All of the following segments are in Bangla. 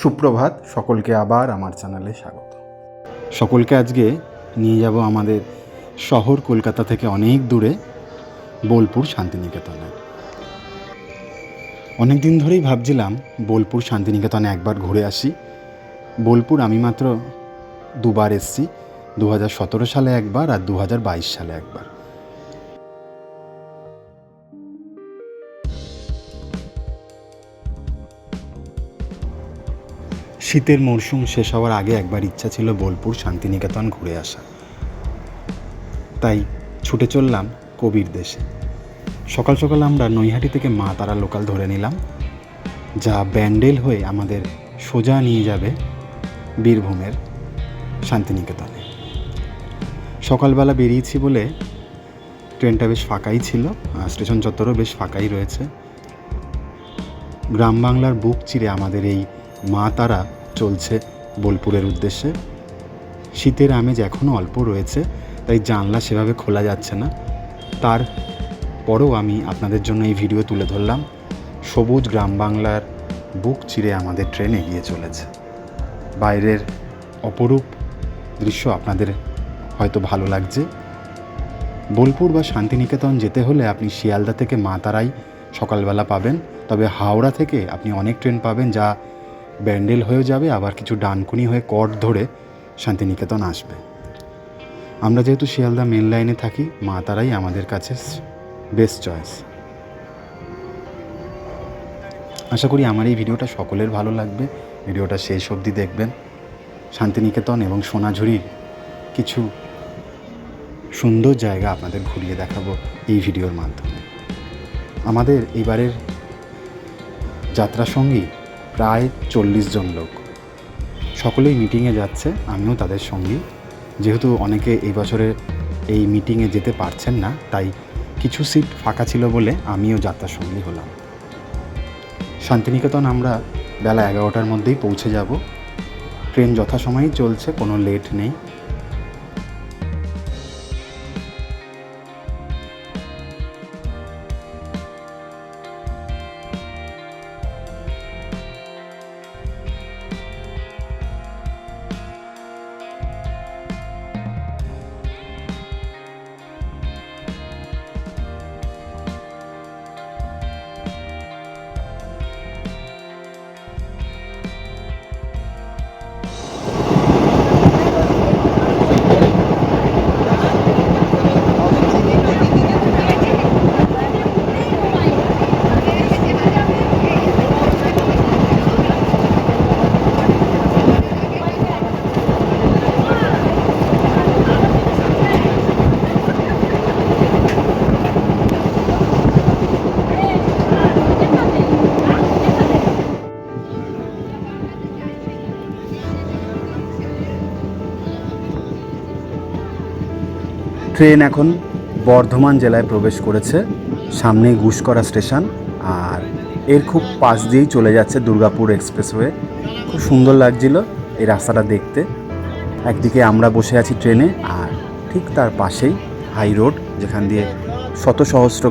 সুপ্রভাত, সকলকে আবার আমার চ্যানেলে স্বাগত। সকলকে আজকে নিয়ে যাব আমাদের শহর কলকাতা থেকে অনেক দূরে বোলপুর শান্তিনিকেতনে। অনেক দিন ধরেই ভাবছিলাম বোলপুর শান্তিনিকেতনে একবার ঘুরে আসি। বোলপুর আমি মাত্র দুবার এসেছি, 2017 সালে একবার আর 2022 সালে একবার। শীতের মরশুম শেষ হওয়ার আগে একবার ইচ্ছা ছিল বোলপুর শান্তিনিকেতন ঘুরে আসা, তাই ছুটে চললাম কবির দেশে। সকাল সকাল আমরা নৈহাটি থেকে মা তারা লোকাল ধরে নিলাম, যা ব্যান্ডেল হয়ে আমাদের সোজা নিয়ে যাবে বীরভূমের শান্তিনিকেতনে। সকালবেলা বেরিয়েছি বলে ট্রেনটা বেশ ফাঁকাই ছিল, স্টেশন চত্বরও বেশ ফাঁকাই রয়েছে। গ্রাম বাংলার বুক চিরে আমাদের এই মা তারা চলছে বোলপুরের উদ্দেশ্যে। শীতের আমেজ এখনও অল্প রয়েছে, তাই জানলা সেভাবে খোলা যাচ্ছে না। তারপরেও আমি আপনাদের জন্য এই ভিডিও তুলে ধরলাম। সবুজ গ্রাম বাংলার বুক চিরে আমাদের ট্রেন এগিয়ে চলেছে। বাইরের অপরূপ দৃশ্য আপনাদের হয়তো ভালো লাগছে। বোলপুর বা শান্তিনিকেতন যেতে হলে আপনি শিয়ালদা থেকে মা তারাই সকালবেলা পাবেন, তবে হাওড়া থেকে আপনি অনেক ট্রেন পাবেন যা ব্যান্ডেল হয়ে যাবে, আবার কিছু ডানকুনি হয়ে কট ধরে শান্তিনিকেতন আসবে। আমরা যেহেতু শিয়ালদা মেন লাইনে থাকি, মা তারাই আমাদের কাছে বেস্ট চয়েস। আশা করি আমার এই ভিডিওটা সকলের ভালো লাগবে। ভিডিওটা শেষ অবধি দেখবেন। শান্তিনিকেতন এবং সোনাঝুরির কিছু সুন্দর জায়গা আপনাদের ঘুরিয়ে দেখাবো এই ভিডিওর মাধ্যমে। আমাদের এবারের যাত্রা সঙ্গী প্রায় 40 জন লোক, সকলেই মিটিংয়ে যাচ্ছে, আমিও তাদের সঙ্গী। যেহেতু অনেকে এই বছরের এই মিটিংয়ে যেতে পারছেন না, তাই কিছু সিট ফাঁকা ছিল বলে আমিও যাত্রা সঙ্গী হলাম। শান্তিনিকেতন আমরা বেলা 11টার মধ্যেই পৌঁছে যাব। ট্রেন যথাসময়েই চলছে, কোনো লেট নেই। ট্রেন এখন বর্ধমান জেলায় প্রবেশ করেছে। সামনেই গুসকরা স্টেশন, আর এর খুব পাশ দিয়েই চলে যাচ্ছে দুর্গাপুর এক্সপ্রেসওয়ে। খুব সুন্দর লাগছিল এই রাস্তাটা দেখতে। একদিকে আমরা বসে আছি ট্রেনে, আর ঠিক তার পাশেই হাই রোড, যেখান দিয়ে শত সহস্র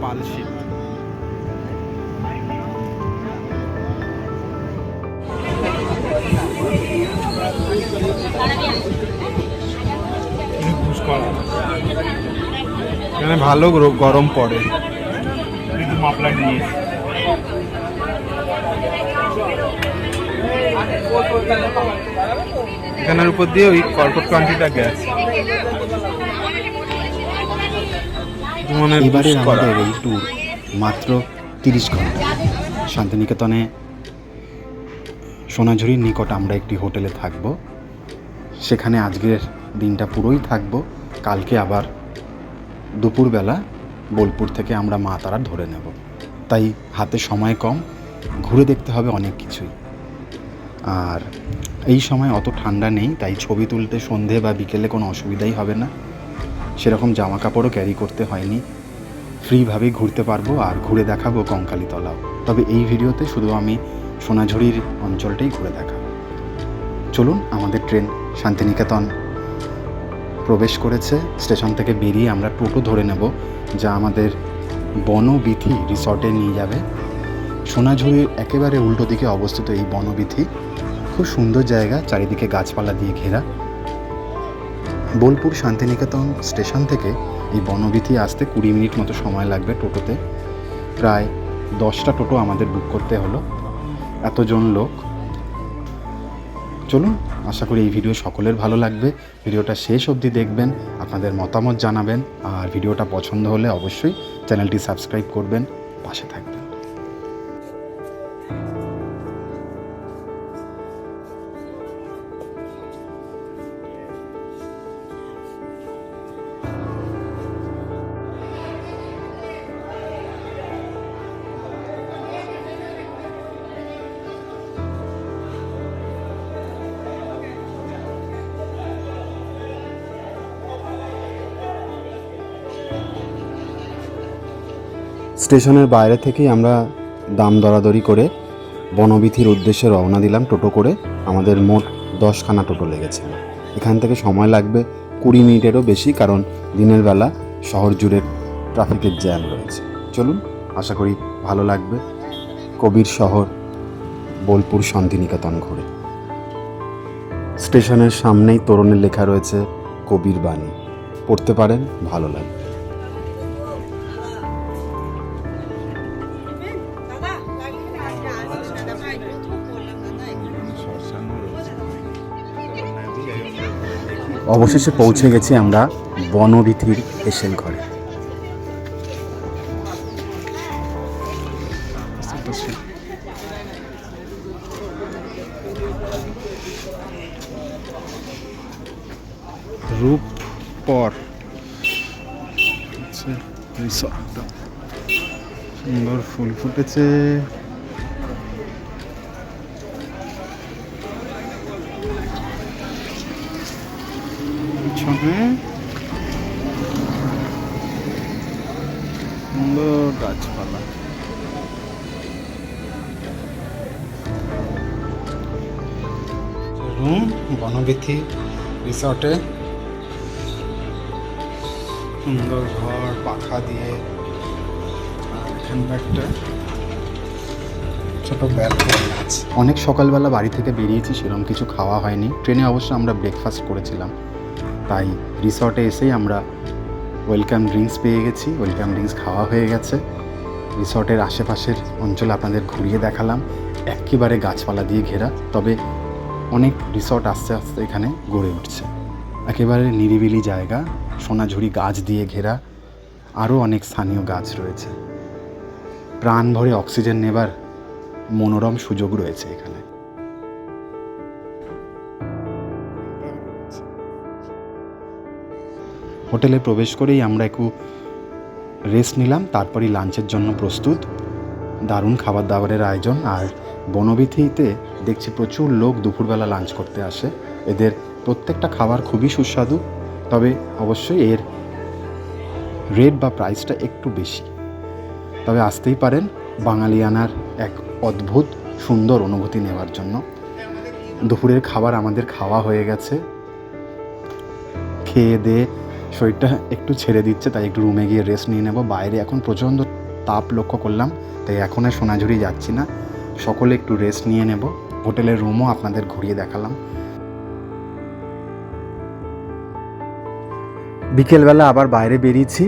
পালশি এখানে ভালো গরম পড়ে। এখানের উপর দিয়ে ওই কর্কট কান্ট্রিটা গেছে। এবারে আমাদের এই ট্যুর মাত্র 30 ঘন্টা। শান্তিনিকেতনে সোনাঝুরির নিকট আমরা একটি হোটেলে থাকব, সেখানে আজকের দিনটা পুরোই থাকব। কালকে আবার দুপুরবেলা বোলপুর থেকে আমরা মা তারা ধরে নেব, তাই হাতে সময় কম, ঘুরে দেখতে হবে অনেক কিছুই। আর এই সময় অত ঠান্ডা নেই, তাই ছবি তুলতে সন্ধে বা বিকেলে কোনো অসুবিধাই হবে না। সেরকম জামা কাপড়ও ক্যারি করতে হয়নি, ফ্রিভাবেই ঘুরতে পারবো আর ঘুরে দেখাবো কঙ্কালীতলাও। তবে এই ভিডিওতে শুধু আমি সোনাঝুরির অঞ্চলটাই ঘুরে দেখাবো। চলুন, আমাদের ট্রেন শান্তিনিকেতন প্রবেশ করেছে। স্টেশন থেকে বেরিয়ে আমরা টোটো ধরে নেব, যা আমাদের বনবিথি রিসর্টে নিয়ে যাবে। সোনাঝুরির একেবারে উল্টো দিকে অবস্থিত এই বনবিথি, খুব সুন্দর জায়গা, চারিদিকে গাছপালা দিয়ে ঘেরা। বোলপুর শান্তিনিকেতন স্টেশন থেকে এই বনবিথি আসতে 20 মিনিট মতো সময় লাগবে টোটোতে। প্রায় 10টা টোটো আমাদের বুক করতে হলো, এতজন লোক। চলুন, আশা করি এই ভিডিও সকলের ভালো লাগবে। ভিডিওটা শেষ অবধি দেখবেন, আপনাদের মতামত জানাবেন, আর ভিডিওটা পছন্দ হলে অবশ্যই চ্যানেলটি সাবস্ক্রাইব করবেন, পাশে থাকবেন। স্টেশনের বাইরে থেকেই আমরা দাম দরাদরি করে বনবিথির উদ্দেশ্যে রওনা দিলাম টোটো করে। আমাদের মোট 10খানা টোটো লেগেছে। এখান থেকে সময় লাগবে 20 মিনিটেরও বেশি, কারণ দিনের বেলা শহর জুড়ে ট্রাফিকের জ্যাম রয়েছে। চলুন, আশা করি ভালো লাগবে কবির শহর বোলপুর শান্তিনিকেতন ঘুরে। স্টেশনের সামনেই তোরণে লেখা রয়েছে কবির বাণী, পড়তে পারেন, ভালো লাগবে। অবশেষে পৌঁছে গেছি আমরা বনবিথির এসেল ঘরে। রূপপর রিসর্টটা, সুন্দর ফুল ফুটেছে। সুন্দর গাছপালা। রুম বনবিথি রিসর্টে, সুন্দর ঘর, পাখা দিয়ে, আর এখানটা একটা ছোট ব্যালকনি আছে। অনেক সকালবেলা বাড়ি থেকে বেরিয়েছি, সেরকম কিছু খাওয়া হয়নি। ট্রেনে অবশ্য আমরা ব্রেকফাস্ট করেছিলাম, তাই রিসর্টে এসেই আমরা ওয়েলকাম ড্রিঙ্কস পেয়ে গেছি। ওয়েলকাম ড্রিঙ্কস খাওয়া হয়ে গেছে। রিসর্টের আশেপাশের অঞ্চল আপনাদের ঘুরিয়ে দেখালাম, একেবারে গাছপালা দিয়ে ঘেরা। তবে অনেক রিসর্ট আস্তে আস্তে এখানে গড়ে উঠছে। একেবারে নিরিবিলি জায়গা, সোনাঝুরি গাছ দিয়ে ঘেরা, আরও অনেক স্থানীয় গাছ রয়েছে। প্রাণ ভরে অক্সিজেন নেবার মনোরম সুযোগ রয়েছে এখানে। হোটেলে প্রবেশ করেই আমরা একটু রেস্ট নিলাম, তারপরই লাঞ্চের জন্য প্রস্তুত। দারুণ খাবার দাবারের আয়োজন। আর বনবিথিতে দেখছি প্রচুর লোক দুপুরবেলা লাঞ্চ করতে আসে। এদের প্রত্যেকটা খাবার খুবই সুস্বাদু, তবে অবশ্যই এর রেট বা প্রাইসটা একটু বেশি। তবে আসতেই পারেন বাঙালিয়ানার এক অদ্ভুত সুন্দর অনুভূতি নেওয়ার জন্য। দুপুরের খাবার আমাদের খাওয়া হয়ে গেছে। খেয়ে দিয়ে শরীরটা একটু ছেড়ে দিচ্ছে, তাই একটু রুমে গিয়ে রেস্ট নিয়ে নেব। বাইরে এখন প্রচণ্ড তাপ লক্ষ্য করলাম, তাই এখন আর সোনাঝুরি যাচ্ছি না, সকলে একটু রেস্ট নিয়ে নেব। হোটেলের রুমও আপনাদের ঘুরিয়ে দেখালাম। বিকেলবেলা আবার বাইরে বেরিয়েছি।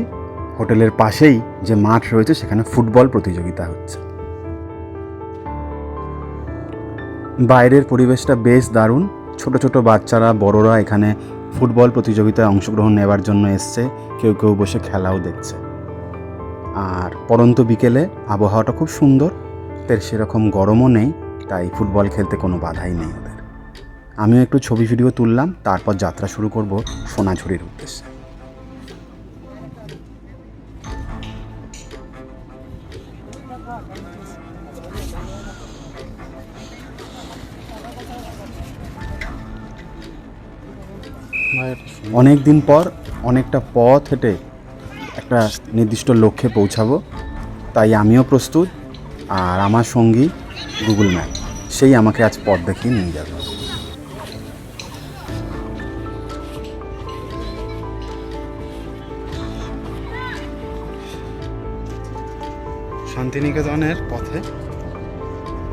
হোটেলের পাশেই যে মাঠ রয়েছে সেখানে ফুটবল প্রতিযোগিতা হচ্ছে। বাইরের পরিবেশটা বেশ দারুণ। ছোট ছোট বাচ্চারা, বড়রা এখানে ফুটবল প্রতিযোগিতায় অংশগ্রহণ নেবার জন্য এসছে। কেউ কেউ বসে খেলাও দেখছে। আর পরন্ত বিকেলে আবহাওয়াটা খুব সুন্দর, সেরকম গরমও নেই, তাই ফুটবল খেলতে কোনো বাধাই নেই ওদের। আমিও একটু ছবি ভিডিও তুললাম, তারপর যাত্রা শুরু করব সোনাঝুরির উদ্দেশ্যে। অনেক দিন পর অনেকটা পথ হেঁটে একটা নির্দিষ্ট লক্ষ্যে পৌঁছাবো, তাই আমিও প্রস্তুত। আর আমার সঙ্গী গুগল ম্যাপ, সেই আমাকে আজ পথ দেখিয়ে নিয়ে যাবে। শান্তিনিকেতনের পথে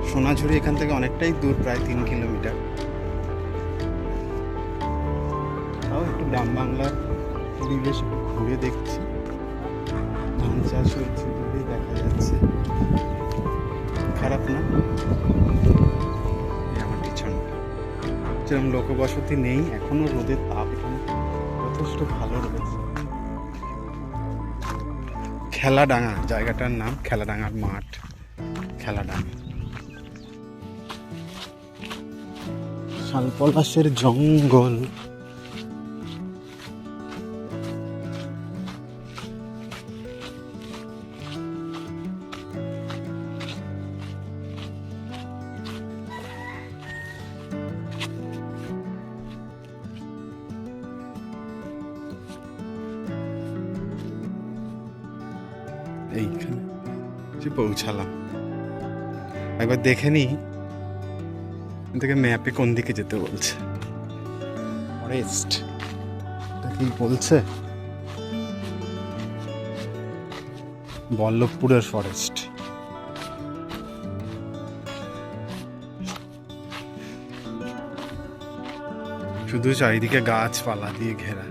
সোনাঝুরি এখান থেকে অনেকটাই দূর, প্রায় 3 কিলোমিটার। তাও একটু গ্রাম বাংলার পরিবেশ ঘুরে দেখছি। ধান চাষ হয়েছে, দূরে দেখা যাচ্ছে, খারাপ না। আমার পিছনটা যেরকম লোকবসতি নেই, এখনো রোদের তাপ এখানে যথেষ্ট ভালো রয়েছে। খেলাডাঙ্গা জায়গাটার নাম, খেলাডাঙ্গার মাঠ, খেলাডাঙ্গা। শালপলাশের জঙ্গল, এইখানে পৌঁছালাম। একবার দেখে নি থেকে ম্যাপে কোন দিকে যেতে বলছে। ফরেস্ট কি বলছে? বল্লভপুরের ফরেস্ট। শুধু চারিদিকে গাছপালা দিয়ে ঘেরা।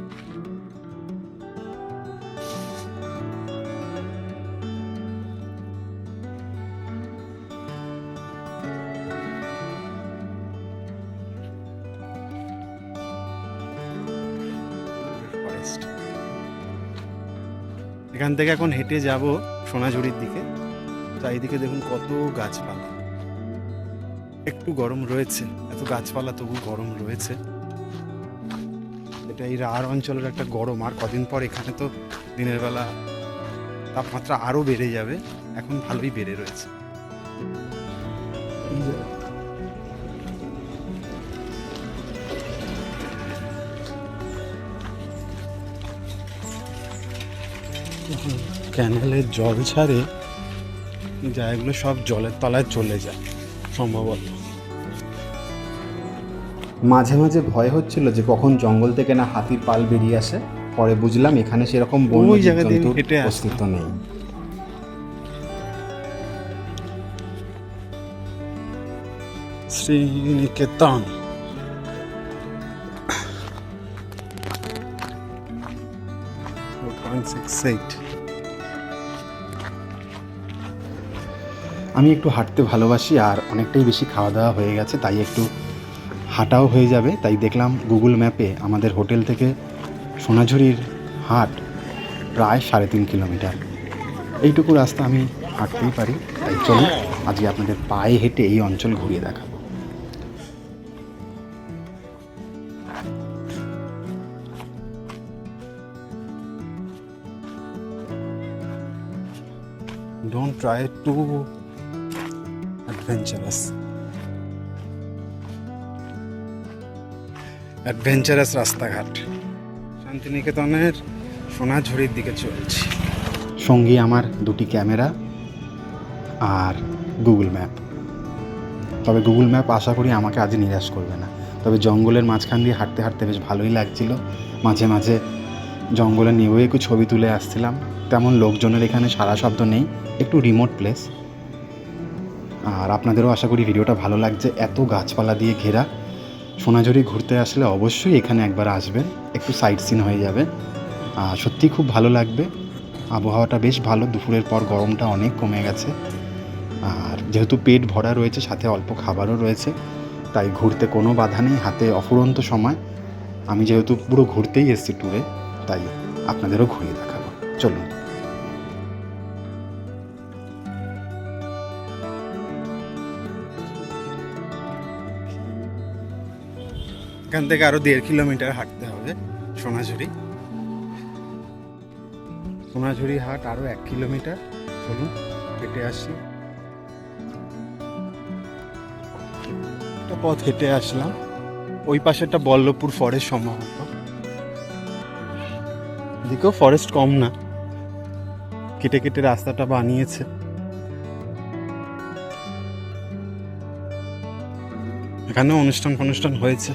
এখান থেকে এখন হেঁটে যাব সোনাঝুরির দিকে। চারিদিকে দেখুন কত গাছপালা। একটু গরম রয়েছে, এত গাছপালা তবু গরম রয়েছে। এটা এই রাঢ় অঞ্চলের একটা গরম। আর কদিন পর এখানে তো দিনের বেলা তাপমাত্রা আরো বেড়ে যাবে, এখন ভালোই বেড়ে রয়েছে। ক্যানেলের জল ছাড়ে, জায়গাগুলো সব জলের তলায় চলে যায় সম্ভবত। মাঝে মাঝে ভয় হচ্ছিল যে কখন জঙ্গল থেকে না হাতির পাল বেরিয়ে আসে। পরে বুঝলাম এখানে সেরকম বন্য জীবজন্তুর অস্তিত্ব নেই। শ্রীনিকেতন আমি একটু হাঁটতে ভালোবাসি, আর অনেকটাই বেশি খাওয়া দাওয়া হয়ে গেছে, তাই একটু হাঁটাও হয়ে যাবে। তাই দেখলাম গুগল ম্যাপে আমাদের হোটেল থেকে সোনাঝুরির হাট প্রায় 3.5 কিলোমিটার। এইটুকু রাস্তা আমি হাঁটতেই পারি। তাই চলুন আজকে আপনাদের পায়ে হেঁটে এই অঞ্চল ঘুরিয়ে দেখাবো। Don't try to অ্যাডভেঞ্চারাস রাস্তাঘাট। শান্তিনিকেতনের সোনাঝুরির দিকে চলছি। সঙ্গী আমার 2টি ক্যামেরা আর গুগল ম্যাপ। তবে গুগল ম্যাপ আশা করি আমাকে আজ নিরাশ করবে না। তবে জঙ্গলের মাঝখান দিয়ে হাঁটতে হাঁটতে বেশ ভালোই লাগছিল। মাঝে মাঝে জঙ্গলে নেমেও একটু ছবি তুলে আসছিলাম। তেমন লোকজনের এখানে সারা শব্দ নেই, একটু রিমোট প্লেস। আর আপনাদেরও আশা করি ভিডিওটা ভালো লাগছে। এত গাছপালা দিয়ে ঘেরা। সোনাঝুরি ঘুরতে আসলে অবশ্যই এখানে একবার আসবেন, একটু সাইট সিন হয়ে যাবে। সত্যি খুব ভালো লাগবে। আবহাওয়াটা বেশ ভালো, দুপুরের পর গরমটা অনেক কমে গেছে। আর যেহেতু পেট ভরা রয়েছে, সাথে অল্প খাবারও রয়েছে, তাই ঘুরতে কোনো বাধা নেই, হাতে অফুরন্ত সময়। আমি যেহেতু পুরো ঘুরতেই এসেছি ট্যুরে, তাই আপনাদেরও ঘুরিয়ে দেখাবো। চলুন। এখান থেকে আরো 1.5 কিলোমিটার হাঁটতে হবে সোনাঝুরি। সোনাঝুরি হাট আরো 1 কিলোমিটার। চলুন হেঁটে আসি। একটা পথ হেঁটে আসলাম। ওই পাশে একটা বল্লভপুর ফরেস্ট সম্ভবত। এদিকেও ফরেস্ট কম না, কেটে কেটে রাস্তাটা বানিয়েছে। এখানে অনুষ্ঠান হয়েছে,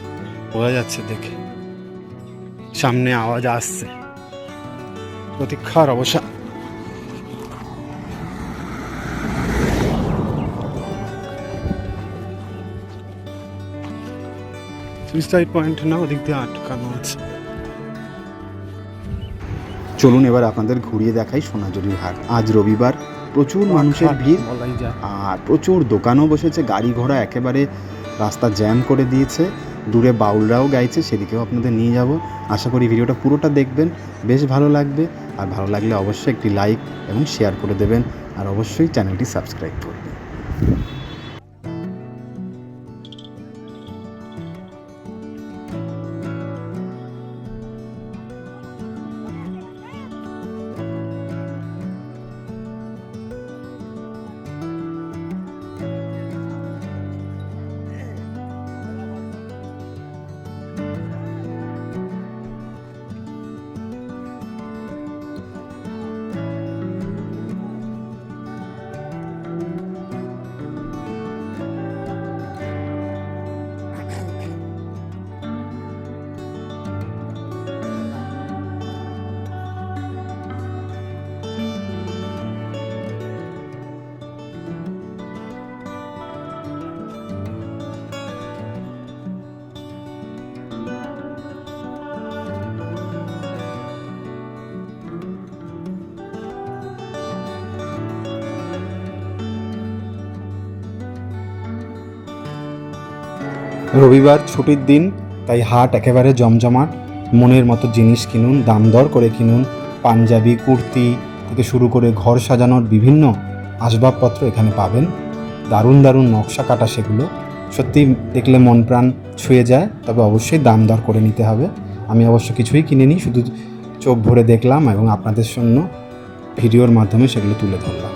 বোঝা যাচ্ছে দেখে। সামনে আওয়াজ আসছে, প্রতীক্ষার অবসান। সুইসাইড পয়েন্ট না, ওদিক দিয়ে আটকানো আছে। চলুন এবার আপনাদের ঘুরিয়ে দেখাই সোনাঝুরির হাট। আজ রবিবার, প্রচুর মানুষের ভিড় বলাই যায়। আর প্রচুর দোকানও বসেছে, গাড়ি ঘোড়া একেবারে রাস্তা জ্যাম করে দিয়েছে। দূরে বাউলরাও গাইছে, সেদিকেও আপনাদের নিয়ে যাব। আশা করি ভিডিওটা পুরোটা দেখবেন, বেশ ভালো লাগবে। আর ভালো লাগলে অবশ্যই একটি লাইক এবং শেয়ার করে দেবেন, আর অবশ্যই চ্যানেলটি সাবস্ক্রাইব করবেন। রবিবার ছুটির দিন, তাই হাট একেবারে জমজমাট। মনের মতো জিনিস কিনুন, দাম দর করে কিনুন। পাঞ্জাবি, কুর্তি থেকে শুরু করে ঘর সাজানোর বিভিন্ন আসবাবপত্র এখানে পাবেন। দারুণ দারুণ নকশা কাটা সেগুলো, সত্যি দেখলে মন প্রাণ ছুঁয়ে যায়। তবে অবশ্যই দাম দর করে নিতে হবে। আমি অবশ্য কিছুই কিনিনি, শুধু চোখ ভরে দেখলাম এবং আপনাদের জন্য ভিডিওর মাধ্যমে সেগুলো তুলে ধরলাম।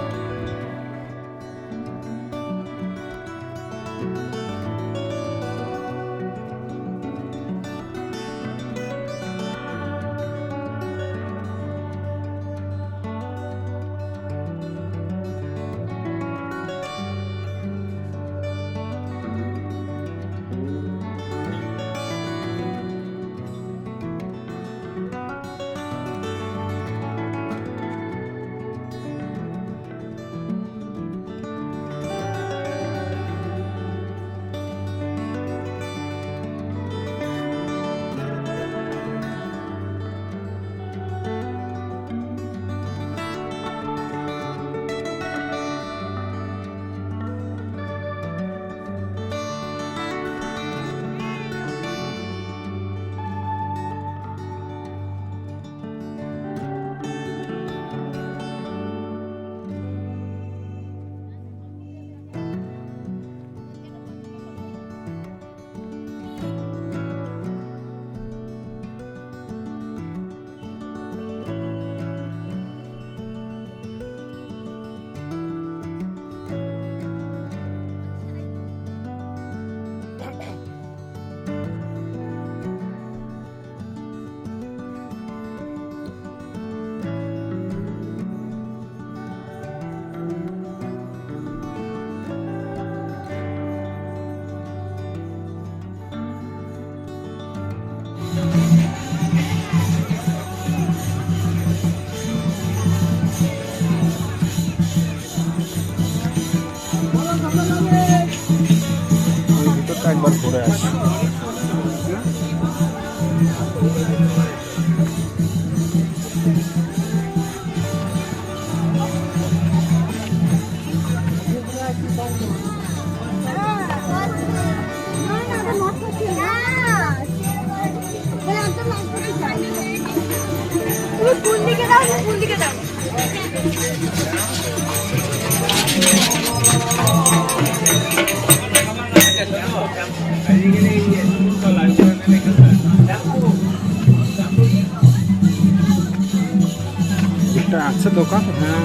একবার ঘুরে আসি। কোন দিকে দাও, কোন দিকে দাও? একটা আছে দোকান, হ্যাঁ।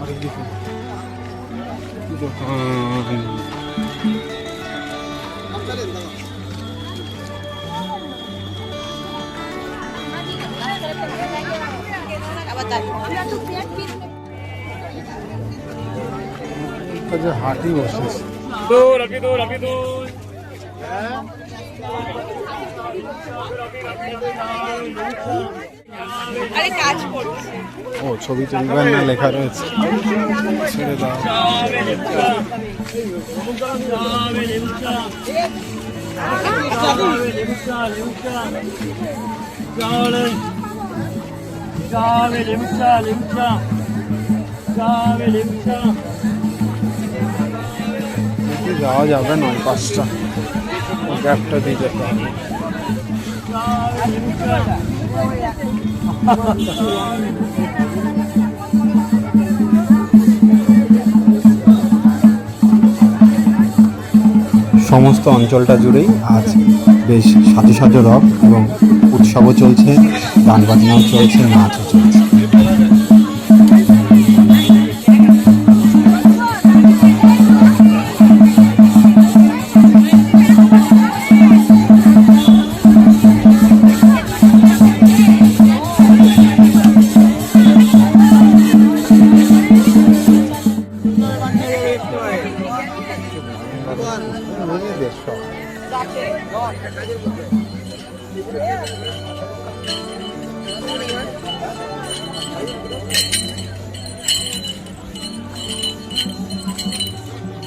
আর এদিকে দোকান। যে হাটই বসেছে। আরে কাজ করছে। ও ছবি তুলবেন না লেখা রয়েছে, ছেড়ে দাও। যাওয়া যাবে নয় 5টা, গ্যাপটা দিয়ে যেতে হবে। সমস্ত অঞ্চলটা জুড়েই আজ বেশ সাজো সাজো রব এবং উৎসবও চলছে, গান বাজনাও চলছে, নাচও চলছে।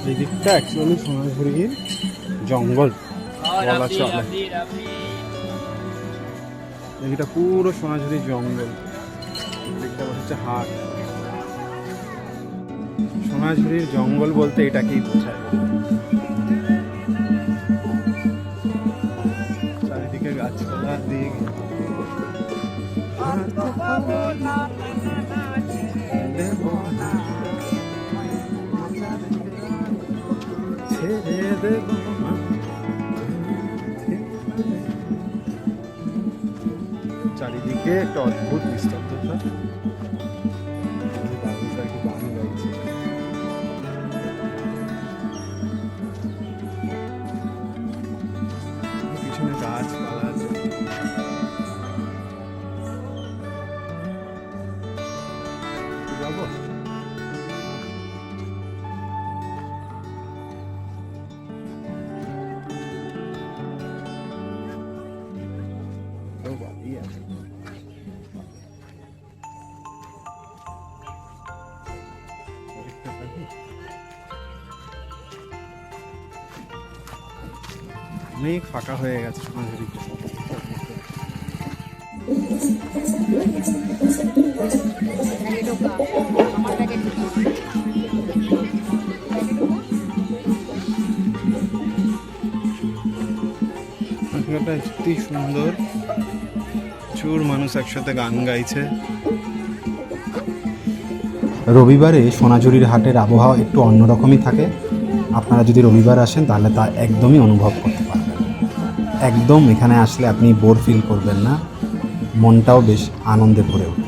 এই দিকটা অ্যাকচুয়ালি সোনাঝুরির জঙ্গল বলা চলে। এইটা পুরো সোনাঝুরির জঙ্গল, দিকটা হচ্ছে হাট। সোনাঝুরির জঙ্গল বলতে এটাকেই বোঝায়। চারিদিকে গাছপালা দিয়ে ছেড়ে দেব না। চারিদিকে একটা অদ্ভুত নিস্তব্ধতা। বাবুটা একটু গান গাইছে। পিছনে গাছপালা আছে। যাবো অনেক ফাঁকা হয়ে গেছে সোনাঝুরিতে। সত্যি সুন্দর, প্রচুর মানুষ একসাথে গান গাইছে। রবিবারে সোনাঝুরির হাটের আবহাওয়া একটু অন্যরকমই থাকে। আপনারা যদি রবিবার আসেন তাহলে তা একদমই অনুভব করতে পারবেন। একদম এখানে আসলে আপনি বোর ফিল করবেন না, মনটাও বেশ আনন্দে ভরে উঠবে।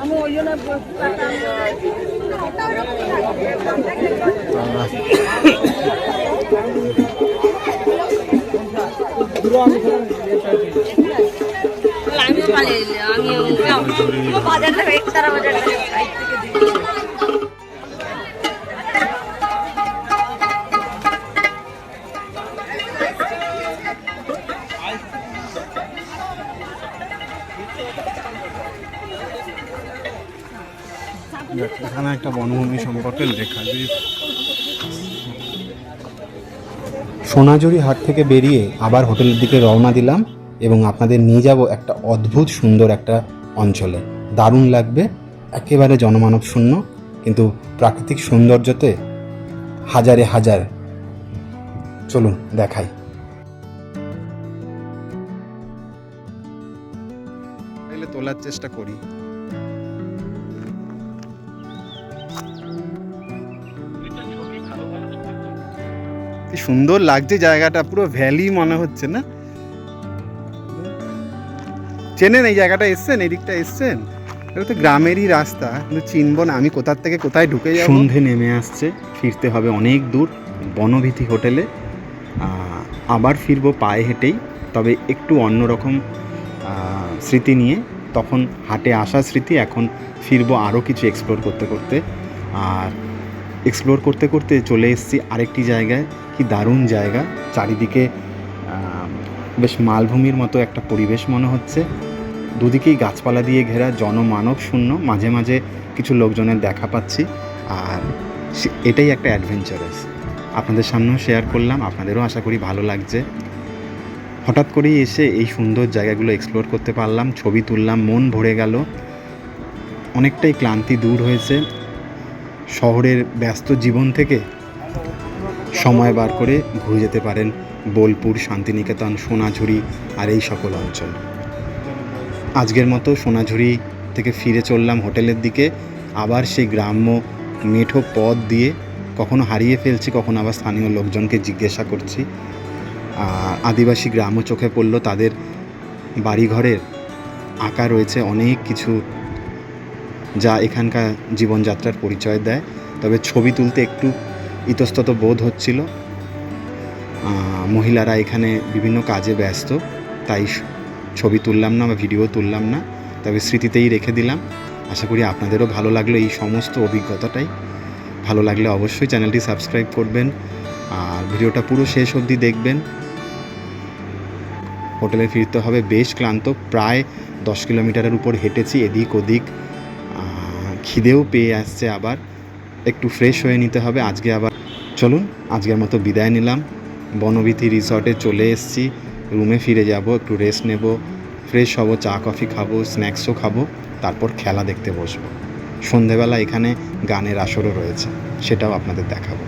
আমি ওই জন্য আমি বাজারটা একতারা বাজারটা দেখ, এখানে একটা বনভূমি সম্পর্কে লেখা যে সোনাঝুরি হাট থেকে বেরিয়ে আবার হোটেলের দিকে রওনা দিলাম এবং আপনাদের নিয়ে যাব একটা অদ্ভুত সুন্দর একটা অঞ্চলে। দারুণ লাগবে, একেবারে জনমানব শূন্য, কিন্তু প্রাকৃতিক সৌন্দর্যতে হাজারে হাজার। চলুন দেখাই। তোলার চেষ্টা করি। কি সুন্দর লাগছে জায়গাটা, পুরো ভ্যালি মনে হচ্ছে না? চেনেন এই জায়গাটা? এসছেন এই দিকটা? এসছেন? এটা তো গ্রামেরই রাস্তা, কিন্তু চিনব না আমি কোথা থেকে কোথায় ঢুকে যাব। সন্ধে নেমে আসছে, ফিরতে হবে অনেক দূর বনভীতি হোটেলে। আবার ফিরবো পায়ে হেঁটেই, তবে একটু অন্যরকম স্মৃতি নিয়ে। তখন হাটে আসা স্মৃতি, এখন ফিরবো আরও কিছু এক্সপ্লোর করতে করতে। আর এক্সপ্লোর করতে করতে চলে এসেছি আরেকটি জায়গায়। কি দারুণ জায়গা, চারিদিকে বেশ মালভূমির মতো একটা পরিবেশ মনে হচ্ছে। দুদিকেই গাছপালা দিয়ে ঘেরা, জনমানব শূন্য, মাঝে মাঝে কিছু লোকজনের দেখা পাচ্ছি। আর এটাই একটা অ্যাডভেঞ্চারাস। আপনাদের সামনেও শেয়ার করলাম, আপনাদেরও আশা করি ভালো লাগছে। হঠাৎ করেই এসে এই সুন্দর জায়গাগুলো এক্সপ্লোর করতে পারলাম, ছবি তুললাম, মন ভরে গেল, অনেকটাই ক্লান্তি দূর হয়েছে। শহরের ব্যস্ত জীবন থেকে সময় বার করে ঘুরে যেতে পারেন বোলপুর, শান্তিনিকেতন, সোনাঝুরি আর এই সকল অঞ্চল। আজকের মতো সোনাঝুরি থেকে ফিরে চললাম হোটেলের দিকে। আবার সেই গ্রাম্য মেঠো পথ দিয়ে কখনো হারিয়ে ফেলছি, কখনো আবার স্থানীয় লোকজনকে জিজ্ঞাসা করছি। আদিবাসী গ্রামও চোখে পড়লো, তাদের বাড়িঘরের আঁকা রয়েছে অনেক কিছু, যা এখানকার জীবনযাত্রার পরিচয় দেয়। তবে ছবি তুলতে একটু ইতস্তত বোধ হচ্ছিল। মহিলারা এখানে বিভিন্ন কাজে ব্যস্ত, তাই ছবি তুললাম না বা ভিডিও তুললাম না, তবে স্মৃতিতেই রেখে দিলাম। আশা করি আপনাদেরও ভালো লাগলো এই সমস্ত অভিজ্ঞতাটাই। ভালো লাগলে অবশ্যই চ্যানেলটি সাবস্ক্রাইব করবেন আর ভিডিওটা পুরো শেষ অবধি দেখবেন। হোটেলে ফিরতে হবে, বেশ ক্লান্ত, প্রায় 10 কিলোমিটারের উপর হেঁটেছি এদিক ওদিক। খিদেও পেয়ে আসছে, আবার একটু ফ্রেশ হয়ে নিতে হবে আজকে আবার। চলুন আজকের মতো বিদায় নিলাম। বনভীতি রিসর্টে চলে এসেছি, রুমে ফিরে যাব, একটু রেস্ট নেব, ফ্রেশ হব, চা কফি খাবো, স্ন্যাক্সও খাবো, তারপর খেলা দেখতে বসবো। সন্ধেবেলা এখানে গানের আসরও রয়েছে, সেটাও আপনাদের দেখাবো।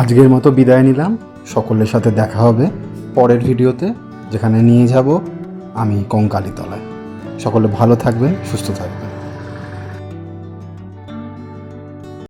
আজকের মতো বিদায় নিলাম, সকলের সাথে দেখা হবে পরের ভিডিওতে, যেখানে নিয়ে যাব আমি কঙ্কালীতলায়। সকলে ভালো থাকবেন, সুস্থ থাকবেন।